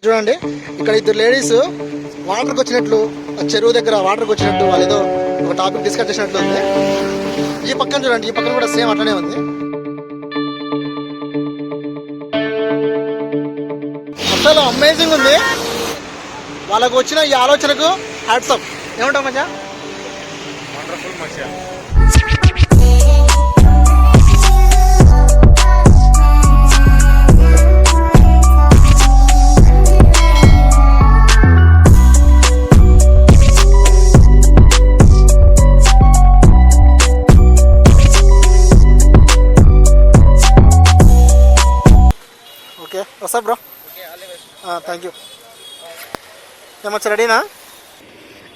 చూడండి ఇక్కడ ఇద్దరు లేడీస్ వాటర్కి వచ్చినట్లు చెరువు దగ్గర వాటర్కి వచ్చినట్టు వాళ్ళు ఏదో ఒక టాపిక్ డిస్కస్ చేసినట్లు ఉంది. ఈ పక్కన చూడండి, ఈ పక్కన కూడా సేమ్ అట్లనే ఉంది. అసలు అమేజింగ్ ఉంది. వాళ్ళకు వచ్చిన ఈ ఆలోచనకు హ్యాట్స్ ఆఫ్. ఏమంటావు మచ్చా? వండర్ఫుల్ మచ్చా. ఓకే, వస్తా బ్రో. Thank you. ఏమచ్చా, రెడీనా?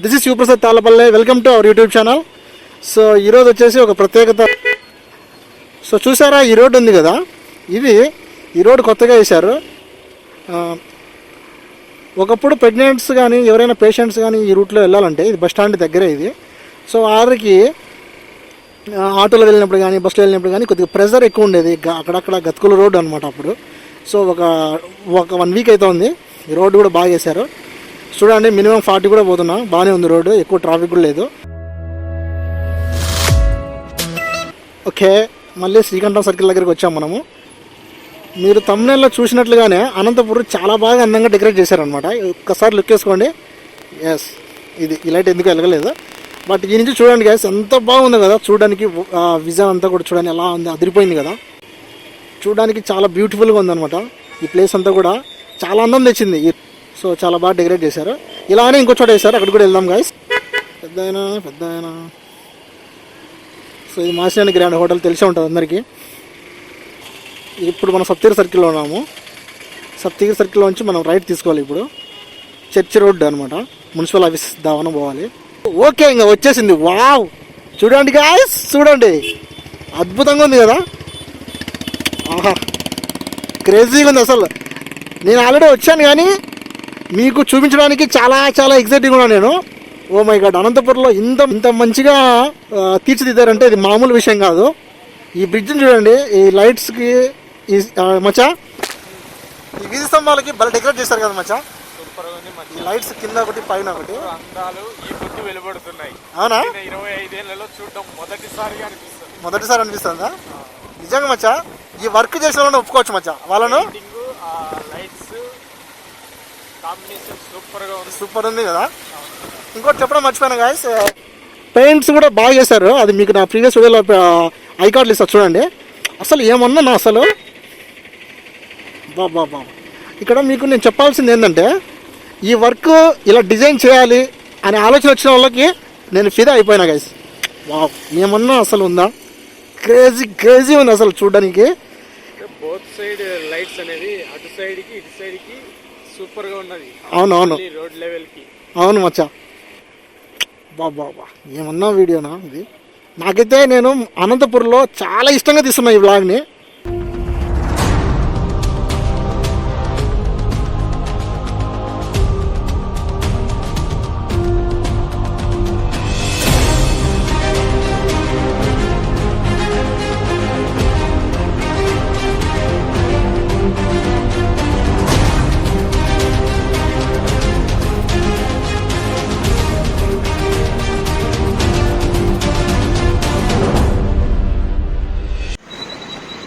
This is Shivaprasad Tallapalle. Welcome to our YouTube channel. So ఈరోజు వచ్చేసి ఒక ప్రత్యేకత. సో చూసారా, ఈ రోడ్డు ఉంది కదా, ఈ రోడ్డు కొత్తగా వేశారు. ఒకప్పుడు ప్రెగ్నెంట్స్ కానీ ఎవరైనా పేషెంట్స్ కానీ ఈ రూట్లో వెళ్ళాలంటే ఇది బస్ స్టాండ్ దగ్గరే ఇది. సో వారికి ఆటోలో వెళ్ళినప్పుడు కానీ బస్సులో వెళ్ళినప్పుడు కానీ కొద్దిగా ప్రెజర్ ఎక్కువ ఉండేది. అక్కడక్కడ గతుకుల రోడ్డు అనమాట అప్పుడు. సో ఒక 1 వీక్ అయితే ఉంది. ఈ రోడ్డు కూడా బాగా వేశారు. చూడండి, మినిమం 40 కూడా పోతున్నా. బాగానే ఉంది రోడ్డు, ఎక్కువ ట్రాఫిక్ కూడా లేదు. ఓకే, మళ్ళీ శ్రీకంఠం సర్కిల్ దగ్గరికి వచ్చాము మనము. మీరు తమ్ముళ్ళలో చూసినట్లుగానే అనంతపూర్ చాలా బాగా అందంగా డెకరేట్ చేశారనమాట. ఒక్కసారి లుక్ వేసుకోండి. ఎస్, ఈ లైట్ ఎందుకు వెలగలేదు, బట్ ఈ నుంచి చూడండి గైస్, ఎంత బాగుంది కదా చూడడానికి. విజన్ అంతా కూడా చూడండి ఎలా ఉంది, అదిరిపోయింది కదా. చూడడానికి చాలా బ్యూటిఫుల్గా ఉందన్నమాట. ఈ ప్లేస్ అంతా కూడా చాలా అందం తెచ్చింది. సో చాలా బాగా డెకరేట్ చేశారు. ఇలానే ఇంకో చోట వేశారు, అక్కడ కూడా వెళ్దాం గైస్. పెద్ద సో ఇది మాసినేని గ్రాండ్ హోటల్ తెలిసే ఉంటుంది అందరికీ. ఇప్పుడు మనం సప్తగిరి సర్కిల్లో ఉన్నాము. సప్తగిరి సర్కిల్లో నుంచి మనం రైట్ తీసుకోవాలి. ఇప్పుడు చర్చి రోడ్ అనమాట, మున్సిపల్ ఆఫీస్ దావన పోవాలి. ఓకే, ఇంకా వచ్చేసింది. వావ్, చూడండి గాయస్, చూడండి, అద్భుతంగా ఉంది కదా. ఆహా, క్రేజీగా ఉంది అసలు. నేను ఆల్రెడీ వచ్చాను కానీ మీకు చూపించడానికి చాలా చాలా ఎక్సైటింగ్ ఉన్నాను నేను. ఓ మై గాడ్, అనంతపురంలో ఇంత మంచిగా తీర్చిదిద్దారంటే ఇది మామూలు విషయం కాదు. ఈ బ్రిడ్జ్ని చూడండి, ఈ లైట్స్కి, ఈ మచ్చా ఈ వీధి స్తంభాలకి భలే డెకరేట్ చేస్తారు కదా మచ్చా. ఈ లైట్స్ కింద ఒకటి పైన ఒకటి అందాలు ఈ పొద్దు వెలువడుతున్నాయి. అవునా? 25 ఏళ్లలో చూడడం మొదటిసారి అనిపిస్తుందా? నిజంగా మచ్చా, ఈ వర్క్ చేసిన వాళ్ళని ఒప్పుకోవచ్చు మచ్చా. వాళ్ళను సూపర్ ఉంది కదా. ఇంకోటి చెప్పడం మర్చిపోయాను గాయస్, పెయింట్స్ కూడా బాగా చేశారు. అది మీకు నా ప్రీవియస్ వీడియోలో ఐ కార్డులు ఇస్తారు చూడండి. అసలు ఏమన్నా నా అసలు బాబా. ఇక్కడ మీకు నేను చెప్పాల్సింది ఏంటంటే, ఈ వర్క్ ఇలా డిజైన్ చేయాలి అనే ఆలోచన వచ్చిన వాళ్ళకి నేను ఫిదా అయిపోయినా గైస్. వావ్, ఏమన్నా అసలు ఉందా, క్రేజీ ఉంది అసలు చూడడానికి. బోత్ సైడ్ లైట్స్ అనేది అటు సైడ్కి ఇటు సైడ్కి సూపర్ గా ఉన్నది. అవునవును, రోడ్ లెవెల్ కి. అవును మచ్చా, బాబా ఏమన్నా వీడియోనా ఇది. నాకైతే నేను అనంతపూర్లో చాలా ఇష్టంగా తీస్తున్నా ఈ వ్లాగ్ని.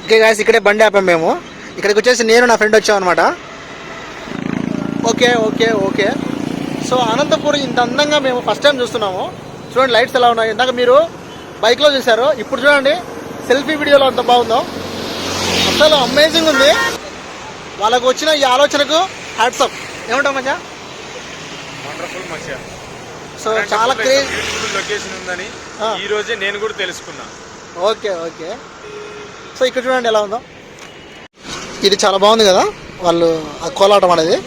ఓకే గాయస్, ఇక్కడే బండి ఆపాం మేము. ఇక్కడికి వచ్చేసి నేను నా ఫ్రెండ్ వచ్చాం అనమాట. ఓకే. సో అనంతపూర్ ఇంత అందంగా మేము ఫస్ట్ టైం చూస్తున్నాము. చూడండి లైట్స్ ఎలా ఉన్నాయి. ఇందాక మీరు బైక్లో చూసారు, ఇప్పుడు చూడండి సెల్ఫీ వీడియోలో అంత బాగుందో. అసలు అమేజింగ్ ఉంది. వాళ్ళకు వచ్చిన ఈ ఆలోచనకు హ్యాట్స్ ఆఫ్. ఏమంటాం మచ్చా? వండర్ఫుల్ మచ్చా. సో చాలా క్రేజ్ లొకేషన్ ఉందని ఈ రోజే నేను కూడా తెలుసుకున్నా. ఓకే. సో ఇక్కడ చూడండి ఎలా ఉందో. ఇది చాలా బాగుంది కదా, వాళ్ళు ఆ కోలాటం అనేది.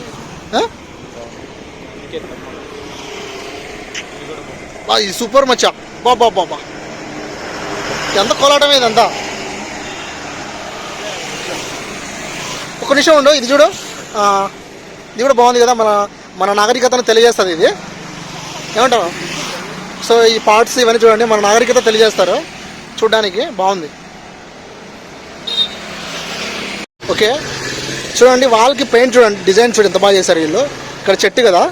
ఇది సూపర్ మచ్చా. బాబా ఎంత కోలాటం ఇదంతా. ఒక నిమిషం ఉండు, ఇది చూడు, ఇది కూడా బాగుంది కదా. మన నాగరికతను తెలియజేస్తుంది ఇది. ఏమంటావు? సో ఈ పార్ట్స్ ఇవన్నీ చూడండి, మన నాగరికత తెలియజేస్తారు. చూడడానికి బాగుంది. ఓకే, చూడండి వాళ్ళకి పెయింట్ చూడండి, డిజైన్ చూడండి ఎంత బాగా చేశారు వీళ్ళు. ఇక్కడ చెట్టు కదా,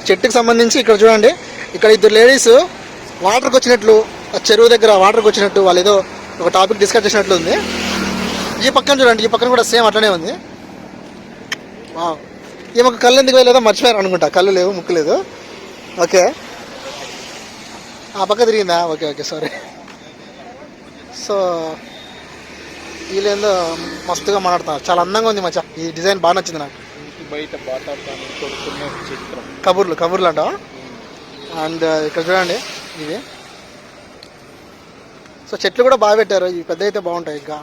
చెట్టుకి సంబంధించి ఇక్కడ చూడండి, ఇక్కడ ఇద్దరు లేడీస్ వాటర్కి వచ్చినట్లు, చెరువు దగ్గర వాటర్కి వచ్చినట్టు వాళ్ళు ఏదో ఒక టాపిక్ డిస్కస్ చేసినట్లు ఉంది. ఈ పక్కన చూడండి, ఈ పక్కన కూడా సేమ్ అట్లనే ఉంది. ఈమెకు కళ్ళు ఎందుకు వేయలేదో మర్చిపోయారు అనుకుంటా, కళ్ళు లేవు, ముక్కు లేదు. ఓకే, ఆ పక్క తిరిగిందా? Okay okay, sorry. సో వీళ్ళేందో మస్తుగా మాట్లాడుతున్నారు, చాలా అందంగా ఉంది మచ్చా, ఈ డిజైన్ బాగా నచ్చింది నాకు. బయట కబుర్లు అంటావా? అండ్ ఇక్కడ చూడండి ఇవి. సో చెట్లు కూడా బాగా పెట్టారు, ఇవి పెద్ద అయితే బాగుంటాయి. ఇంకా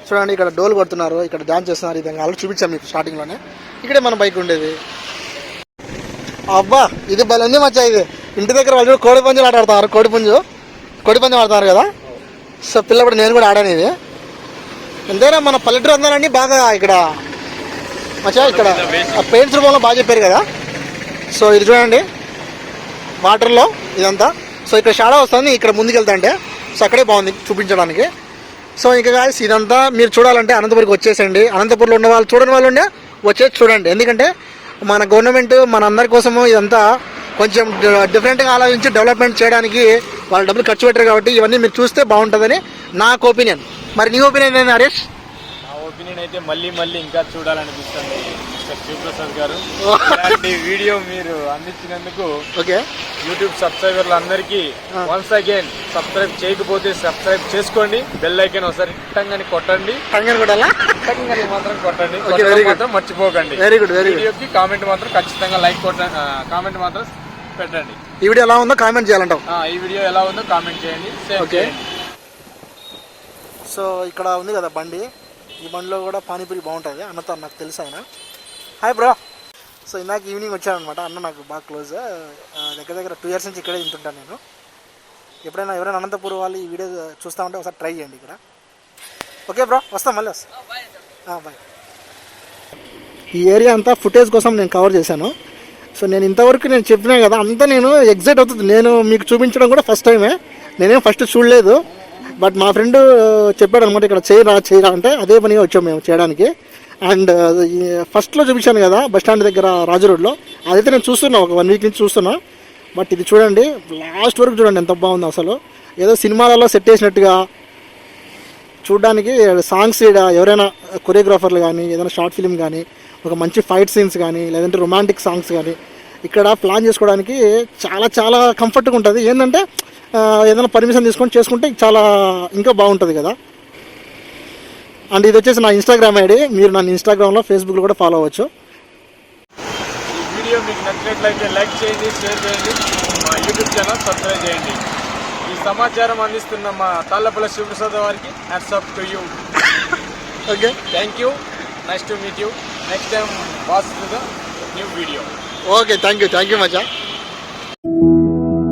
చూడండి ఇక్కడ డోలు కొడుతున్నారు, ఇక్కడ డాన్స్ చేస్తున్నారు. ఇది ఆల్రెడీ చూపించాను మీకు స్టార్టింగ్లోనే. ఇక్కడే మన బైక్ ఉండేది. అబ్బా ఇది భలే ఉంది మచ్చా. ఇది ఇంటి దగ్గర వాళ్ళు కోడి పుంజులు ఆడుతున్నారు, కోడిపుంజం ఆడుతున్నారు కదా. సో పిల్లప్పుడు నేను కూడా ఆడాను ఇది. ఎంతైనా మన పల్లెటూరు అందాలని బాగా ఇక్కడ మచ్చా, ఇక్కడ పెయింట్స్ రూపంలో బాగా చెప్పారు కదా. సో ఇది చూడండి వాటర్లో ఇదంతా. సో ఇక్కడ షాడో వస్తుంది, ఇక్కడ ముందుకు వెళ్తా అంటే. సో అక్కడే బాగుంది చూపించడానికి. సో ఇంకా గాయస్ ఇదంతా మీరు చూడాలంటే అనంతపురికి వచ్చేసండి. అనంతపురంలో ఉన్న వాళ్ళు చూడని వాళ్ళు ఉండే వచ్చేసి చూడండి. ఎందుకంటే మన గవర్నమెంట్ మన అందరి కోసము ఇదంతా కొంచెం డిఫరెంట్గా ఆలోచించి డెవలప్మెంట్ చేయడానికి వాళ్ళు డబ్బులు ఖర్చు పెట్టారు. కాబట్టి ఇవన్నీ మీరు చూస్తే బాగుంటుందని నాకు ఒపీనియన్. మరి నీ ఒపీనియన్ ఏంటి హరీష్? నా ఒపీనియన్ అయితే మళ్ళీ ఇంకా చూడాలనిపిస్తుంది మిస్టర్ శివప్రసాద్ గారు. ఇలాంటి వీడియో మీరు అందించినందుకు ఓకే. యూట్యూబ్ సబ్స్క్రైబర్లు అందరికీ వన్స్ అగైన్ సబ్స్క్రైబ్ చేయకపోతే సబ్స్క్రైబ్ చేసుకోండి. బెల్ ఐకాన్ ఒకసారి టంగని కొట్టండి. టంగని మాత్రం కొట్టండి, మాత్రం మర్చిపోకండి. Very good. వీడియోకి కామెంట్ మాత్రం ఖచ్చితంగా లైక్ కొట్టండి, కామెంట్ మాత్రం పెట్టండి. ఈ వీడియో ఎలా ఉందో కామెంట్ చేయాలంటావు? ఈ వీడియో ఎలా ఉందో కామెంట్ చేయండి. ఓకే. సో ఇక్కడ ఉంది కదా బండి, ఈ బండిలో కూడా పానీపూరి బాగుంటుంది అన్నతో, నాకు తెలుసు ఆయన. Hi bro. సో ఇందాక ఈవినింగ్ వచ్చానమాట, అన్న నాకు బాగా క్లోజ్. దగ్గర 2 years నుంచి ఇక్కడే తింటుంటాను నేను. ఎప్పుడైనా ఎవరైనా అనంతపూర్ వాళ్ళు ఈ వీడియో చూస్తూ ఉంటే ఒకసారి ట్రై చేయండి ఇక్కడ. ఓకే బ్రో, వస్తాం మళ్ళీ బాయ్. ఈ ఏరియా అంతా ఫుటేజ్ కోసం నేను కవర్ చేశాను. సో నేను ఇంతవరకు నేను చెప్పినా కదా, అంతా నేను ఎగ్జైట్ అవుతుంది. నేను మీకు చూపించడం కూడా ఫస్ట్ టైమే, నేనేం ఫస్ట్ చూడలేదు. బట్ మా ఫ్రెండ్ చెప్పాడు అనమాట, ఇక్కడ చేయరా అంటే అదే పనిగా వచ్చాము మేము చేయడానికి. అండ్ ఫస్ట్లో చూపించాను కదా బస్ స్టాండ్ దగ్గర రాజు రోడ్లో, అదైతే నేను చూస్తున్నా, ఒక 1 week నుంచి చూస్తున్నా. బట్ ఇది చూడండి, లాస్ట్ వరకు చూడండి ఎంత బాగుంది అసలు. ఏదో సినిమాలలో సెట్ చేసినట్టుగా చూడడానికి. సాంగ్స్ ఎవరైనా కొరియోగ్రాఫర్లు కానీ, ఏదైనా షార్ట్ ఫిల్మ్ కానీ, ఒక మంచి ఫైట్ సీన్స్ కానీ, లేదంటే రొమాంటిక్ సాంగ్స్ కానీ ఇక్కడ ప్లాన్ చేసుకోవడానికి చాలా చాలా కంఫర్ట్గా ఉంటుంది. ఏంటంటే ఏదైనా పర్మిషన్ తీసుకొని చేసుకుంటే చాలా ఇంకా బాగుంటుంది కదా. అండ్ ఇది వచ్చేసి నా ఇన్స్టాగ్రామ్ ఐడి, మీరు నన్ను ఇన్స్టాగ్రామ్లో ఫేస్బుక్లో కూడా ఫాలో అవ్వచ్చు. ఈ వీడియో మీకు నచ్చినట్లయితే లైక్ చేయండి, షేర్ చేయండి, మా యూట్యూబ్ ఛానల్ సబ్స్క్రైబ్ చేయండి. ఈ సమాచారం అందిస్తున్న మా తాళ్ళపల్లి శివప్రసాద్ వారికి hats off to you. Okay, thank you, nice to meet you. Next time watch the new video. Okay, thank you మచా.